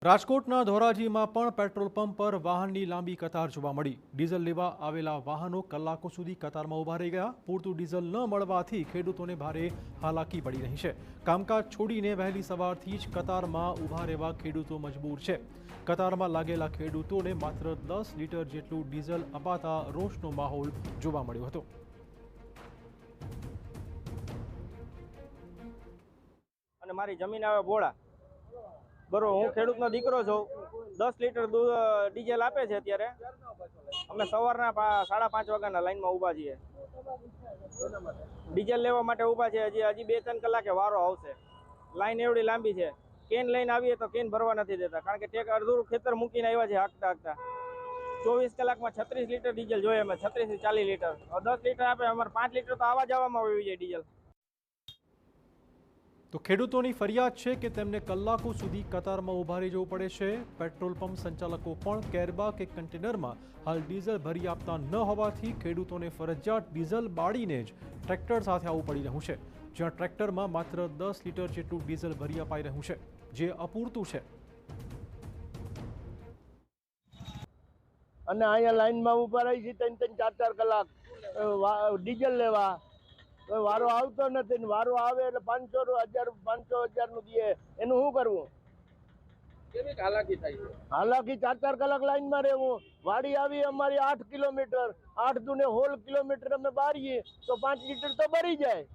રાજકોટના ધોરાજીમાં પણ petrol pump પર વાહનની લાંબી કતાર જોવા મળી। ડીઝલ લેવા આવેલા વાહનો કલાકો સુધી કતારમાં ઊભા રહી ગયા। પૂરતું ડીઝલ ન મળવાથી ખેડૂતોને ભારે હાલાકી પડી રહી છે। કામકાજ છોડીને વહેલી સવારથી જ કતારમાં ઊભા રહેવા ખેડૂતો મજબૂર છે। કતારમાં લાગેલા ખેડૂતોને માત્ર 10 લીટર જેટલું ડીઝલ અપાતા રોષનો માહોલ જોવા મળ્યો હતો। અને મારી જમીન આવે બોળા બરોબર, હું ખેડૂતનો દીકરો છું। 10 લીટર ડીઝલ આપે છે। અત્યારે અમે સવારના 5:30 વાગ્યાના લાઈનમાં ઊભા છીએ, ડીઝલ લેવા માટે ઊભા છે। હજી 2-3 કલાકે વારો આવશે। લાઈન એવડી લાંબી છે, કેન લઈને આવીએ તો કેન ભરવા નથી દેતા, કારણ કે ટેક અડધું ખેતર મૂકીને આવ્યા છે હાંકતા હાંકતા। 24 કલાકમાં 36 લીટર ડીઝલ જોઈએ અમે, 36 થી 40 લીટર। 10 લીટર આપે, અમારે 5 લીટર તો આવા જવામાં આવી જાય ડીઝલ। તો ખેડૂતોની ફરિયાદ છે કે તેમને કલાકો સુધી કતારમાં ઊભા રહી જવું પડે છે। પેટ્રોલ પંપ સંચાલકો પણ કેરબા કે કન્ટેનરમાં હાલ ડીઝલ ભરી આપતા ન હોવાથી ખેડૂતોને ફરજિયાત ડીઝલ બાળીને જ ટ્રેક્ટર સાથે આવવું પડી રહ્યું છે, જ્યાં ટ્રેક્ટરમાં માત્ર 10 લીટર જેટલું ડીઝલ ભરી અપાઈ રહ્યું છે, જે અપૂરતું છે। અને અહીંયા લાઈનમાં ઊભા રહી છે 3-4 કલાક ડીઝલ લેવા, વારો આવતો નથી। વારો આવે એટલે 500-1000 નું દે, એનું શું કરવું? કેવી હાલાકી થાય છે? હાલાકી 4 કલાક લાઈનમાં રહેવું। વાડી આવી અમારી 8 કિલોમીટર, 8 દુને 16 કિલોમીટર અમે બારીએ તો 5 લીટર તો ભરી જાય।